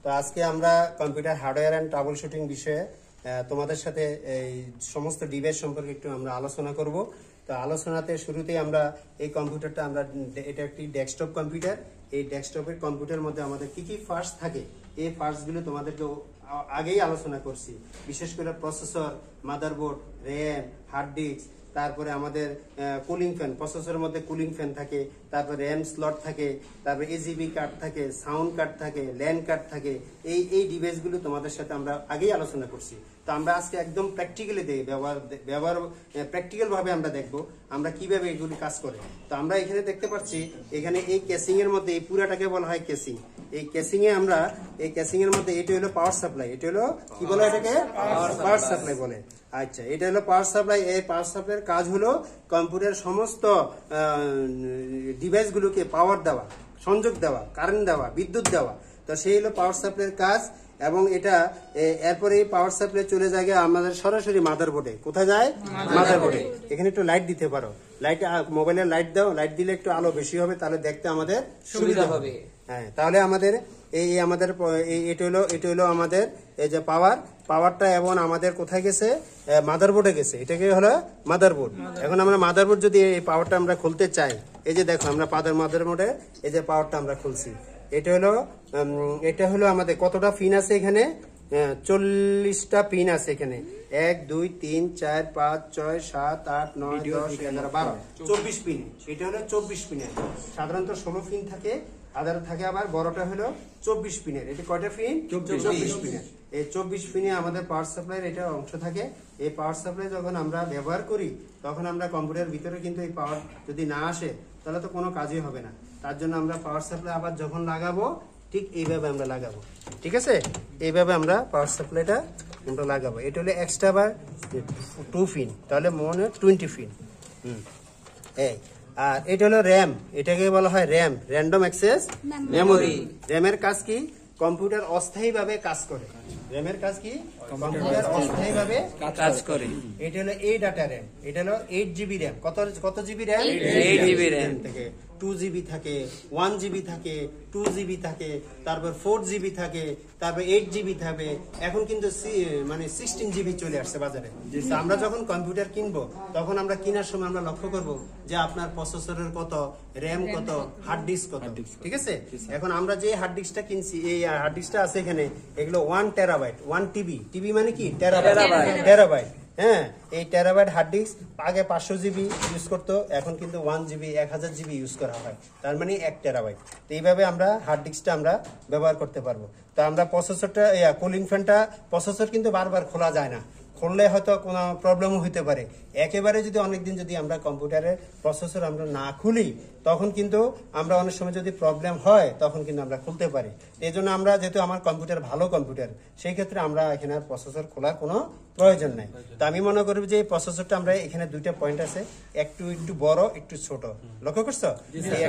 তো আজকে আমরা computer hardware and troubleshooting বিষয়ে তোমাদের সাথে এই সমস্ত ডিভাইস সম্পর্কে একটু আমরা আলোচনা করব। তো আলোচনাতে শুরুতেই আমরা এই কম্পিউটারটা এটা একটি ডেস্কটপ কম্পিউটার। এই ডেস্কটপের কম্পিউটারের মধ্যে আমাদের কি কি পার্টস থাকে, এই পার্টসগুলো তোমাদেরকে আগেই আলোচনা করছি। বিশেষ করে processor, motherboard, RAM, hard disk, তারপরে আমাদের কুলিং ফ্যান, প্রসেসরের মধ্যে কুলিং ফ্যান থাকে, তারপরে র্যাম স্লট থাকে, তারপরে এজিবি কার্ড থাকে, সাউন্ড কার্ড থাকে, ল্যান কার্ড থাকে। এই ডিভাইসগুলো তোমাদের সাথে আমরা আগেই আলোচনা করছি। তো আমরা আজকে একদম প্র্যাকটিক্যালি ব্যবহার প্র্যাকটিক্যাল ভাবে আমরা দেখবো আমরা কিভাবে এগুলি কাজ করে। তো আমরা এখানে দেখতে পাচ্ছি, এখানে এই কেসিং এর মধ্যে এই পুরাটাকে বলা হয় কেসিং। এই কেসিং এ আমরা এই কেসিং এর মধ্যে এটা হলো পাওয়ার সাপ্লাই, এটা হলো কি বলে, এটাকে পাওয়ার সাপ্লাই বলে। আচ্ছা, এটা হলো পাওয়ার সাপ্লাই। এই পাওয়ার সাপ্লাইয়ের কাজ হলো কম্পিউটারের সমস্ত ডিভাইসগুলোকে পাওয়ার দেওয়া, সংযোগ দেওয়া, কারেন্ট দেওয়া, বিদ্যুৎ দেওয়া। তো সেই হলো পাওয়ার সাপ্লাইয়ের কাজ। এবং এটা এরপরে এই পাওয়ার সাপ্লাই চলে যায় আমাদের সরাসরি মাদারবোর্ডে। কোথায় যায়? মাদারবোর্ডে। এখানে একটু লাইট দিতে পারো, লাইট, মোবাইলের লাইট দাও, লাইট দিলে একটু আলো বেশি হবে, তাহলে দেখতে আমাদের সুবিধা হবে। হ্যাঁ, তাহলে আমাদের এটা হলো আমাদের এই যে পাওয়ারটা, এবং আমাদের কোথায় গেছে? মাদারবোর্ডে গেছে। এটাকে হলো মাদারবোর্ড। এখন আমরা মাদারবোর্ড যদি এই পাওয়ারটা আমরা খুলতে চাই, এই যে দেখো আমরা মাদারবোর্ডে এই যে পাওয়ারটা আমরা খুলছি। এটা হলো আমাদের কতটা পিন আছে এখানে? 40টা পিন আছে এখানে। 1 2 3 4 5 6 7 8 9 10 11 12 24 পিন। এটা হলো 24 পিনের। সাধারণত 16 পিন থাকে, আদার থাকে আবার বড়টা হলো 24 পিনের। এটা কয়টা পিন? 24 পিনের। এই 24 পিনে আমাদের পাওয়ার সাপ্লাইয়ের এটা অংশ থাকে। এই পাওয়ার সাপ্লাই যখন আমরা ব্যবহার করি, তখন আমরা কম্পিউটারের ভিতরে কিন্তু এই পাওয়ার যদি না আসে, তাহলে তো কোনো কাজই হবে না। তার জন্য আমরা পাওয়ার সাপ্লাই আবার যখন লাগাবো, ঠিক এইভাবে আমরা লাগাবো। ঠিক আছে, এইভাবে আমরা পাওয়ার সাপ্লাইটা আমরা লাগাবো। এটা হলো এক্সট্রা বা 2 পিন, তাহলে মনে 20 পিন। এই আর এটা হলো র্যাম। এটাকে বলা হয় র্যাম, র্যান্ডম অ্যাক্সেস মেমোরি। র্যামের কাজ কি? কম্পিউটার অস্থায়ীভাবে কাজ করে। র্যামের কাজ কি? কম্পিউটার অস্থায়ীভাবে কাজ করে। এটা হলো এই ডাটা র্যাম। এটা হলো 8 জিবি র্যাম। কত জিবি র্যাম? 8 জিবি র্যাম থেকে 2 জিবি থাকে, 1 জিবি থাকে, 2 জিবি থাকে, তারপর 4 জিবি থাকে, তারপর 8 জিবি থাকে। এখন কিন্তু মানে 16 জিবি চলে আসছে বাজারে। আমরা যখন কম্পিউটার কিনবো, তখন আমরা কেনার সময় আমরা লক্ষ্য করব যে আপনার প্রসেসরের কত, র্যাম কত, হার্ড ডিস্ক কত। ঠিক আছে, এখন আমরা যে হার্ড ডিস্কটা কিনছি, এই হার্ড ডিস্কটা আছে এখানে, এগুলো 1 টেরাবাইট, 1 টিবি। টিবি মানে কি? টেরাবাইট। হ্যাঁ, এই টেরাবাইট হার্ড ডিস্ক আগে 500 জিবি ইউজ করতো, এখন কিন্তু 1 জিবি 1000 জিবি ইউজ করা হয়। তার মানে 1 টেরাবাইট। তো এইভাবে আমরা হার্ড ডিস্কটা আমরা ব্যবহার করতে পারবো। তো আমরা প্রসেসরটা, কুলিং ফ্যানটা, প্রসেসর কিন্তু বারবার খোলা যায় না। খুললে হয়তো কোনো প্রবলেমও হতে পারে। একেবারে যদি অনেকদিন যদি আমরা কম্পিউটারের প্রসেসর আমরা না খুলি, তখন কিন্তু আমরা অনেক সময় যদি প্রবলেম হয়, তখন কিন্তু আমরা খুলতে পারি। এই জন্য আমরা, যেহেতু আমার কম্পিউটার ভালো কম্পিউটার, সেই ক্ষেত্রে আমরা এখানে আর প্রসেসর খোলার কোনো প্রয়োজন নাই। তো আমি মনে করি যে এই প্রসেসরটা আমরা এখানে 2টা পয়েন্ট আছে, একটু বড়, একটু ছোট। লক্ষ্য করছো?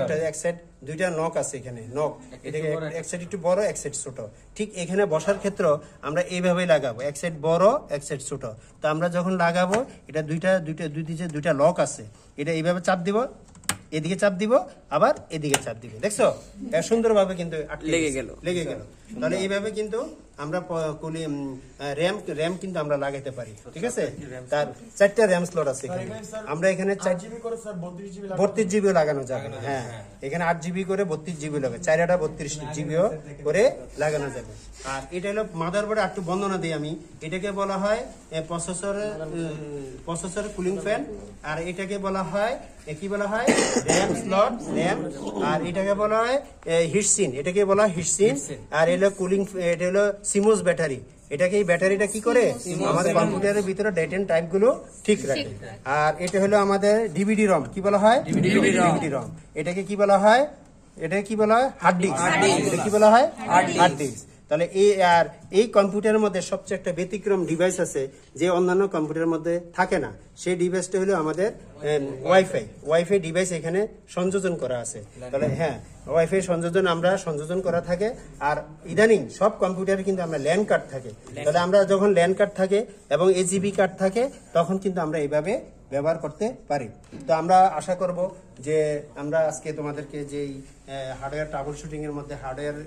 একটা এক সাইড 2টা নক আছে এখানে, নক। এটাকে এক সাইড একটু বড়, এক সাইড ছোট। ঠিক এখানে বসার ক্ষেত্রে আমরা এইভাবেই লাগাবো, এক সাইড বড়, এক সাইড ছোট। তো আমরা যখন লাগাবো, এটা দুই দিকে 2টা লক আছে, এটা এইভাবে চাপ দিব, এদিকে চাপ দিব, আবার এদিকে চাপ দিব। দেখছো সুন্দরভাবে কিন্তু লেগে গেল। তাহলে এইভাবে কিন্তু আমরা র্যাম কিন্তু আমরা লাগাইতে পারি। ঠিক আছে, তার 4টা র্যাম স্লট আছে এখানে। আমরা এখানে 32 জিবি লাগানো যাবে। হ্যাঁ, এখানে 8 জিবি করে 32 জিবি লাগে, 4টা 32 জিবিও করে লাগানো যাবে। আর এটা হলো মাদারবোর্ডে একটু বর্ণনা দিই আমি। এটাকে বলা হয় প্রসেসরের কুলিং ফ্যান, আর এটাকে বলা হয় কি বলা হয়? RAM slot, RAM. আর এটাকে বলা হয় হিটসিন, এটাকে বলা হয় হিটসিন। আর এলো কুলিং, এটা হলো সিমোস ব্যাটারি। এটাকে, এই ব্যাটারিটা কি করে? আমাদের কম্পিউটারের ভিতরে ডেট এন্ড টাইম গুলো ঠিক রাখে। আর এটা হলো আমাদের ডিভিডি রম। কি বলা হয়? DVD ROM. এটাকে কি বলা হয়? Hard disk. এটা কি বলা হয়? Hard disk. তাহলে এই কম্পিউটারের মধ্যে সবচেয়ে একটা ব্যতিক্রম ডিভাইস আছে, যে অন্যান্য কম্পিউটারের মধ্যে থাকে না। সেই ডিভাইসটা হলো আমাদের ওয়াইফাই ডিভাইস এখানে সংযোজন করা আছে। তাহলে হ্যাঁ, ওয়াইফাই সংযোজন করা থাকে। আর ইদানিং সব কম্পিউটারে কিন্তু আমরা ল্যান কার্ড থাকে। তাহলে আমরা যখন ল্যান কার্ড থাকে এবং এজিবি কার্ড থাকে, তখন কিন্তু আমরা এইভাবে ব্যবহার করতে পারি। তো আমরা আশা করব যে আমরা আজকে তোমাদেরকে যেই হার্ডওয়্যার ট্রাবল শুটিং এর মধ্যে হার্ডওয়্যার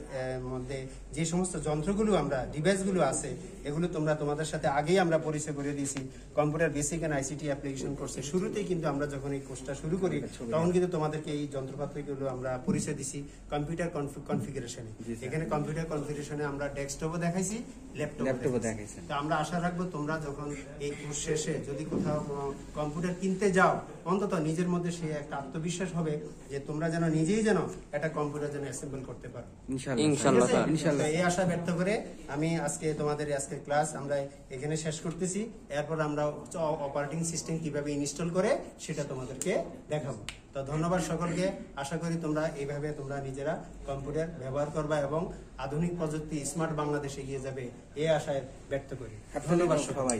মধ্যে যে সমস্ত যন্ত্রগুলো আমরা ডিভাইসগুলো আছে এগুলো তোমাদের সাথে আগেই আমরা পরিচয় করে দিয়েছি computer basic and ICT application কোর্সে শুরুতেই কিন্তু আমরা যখন এই কোর্সটা শুরু করি তখন কিন্তু তোমাদেরকে এই যন্ত্রপাতিগুলো আমরা পরিচয় দিছি কম্পিউটার কনফিগারেশনে। এখানে কম্পিউটার কনফিগারেশনে আমরা ডেস্কটপও দেখাইছি, ল্যাপটপও দেখাইছি। তো আমরা আশা রাখবো তোমরা যখন এই কোর্স শেষে যদি কোথাও কম্পিউটার কিনতে যাও অন্তত নিজের মধ্যে সেই একটা আত্মবিশ্বাস হবে যে তোমরা যেন নিজেই যেন একটা কম্পিউটার যেন অ্যাসেম্বল করতে পারো ইনশাআল্লাহ। এই আশা ব্যক্ত করে আমি তোমাদের আজকে ক্লাস আমরা এখানে শেষ করতেছি। এরপর আমরা অপারেটিং সিস্টেম কিভাবে ইনস্টল করে সেটা তোমাদেরকে দেখাবো। তো ধন্যবাদ সকলকে। আশা করি তোমরা এইভাবে তোমরা নিজেরা কম্পিউটার ব্যবহার করবা এবং আধুনিক প্রযুক্তি স্মার্ট বাংলাদেশে এগিয়ে যাবে এই আশায় ব্যক্ত করি। ধন্যবাদ সবাই।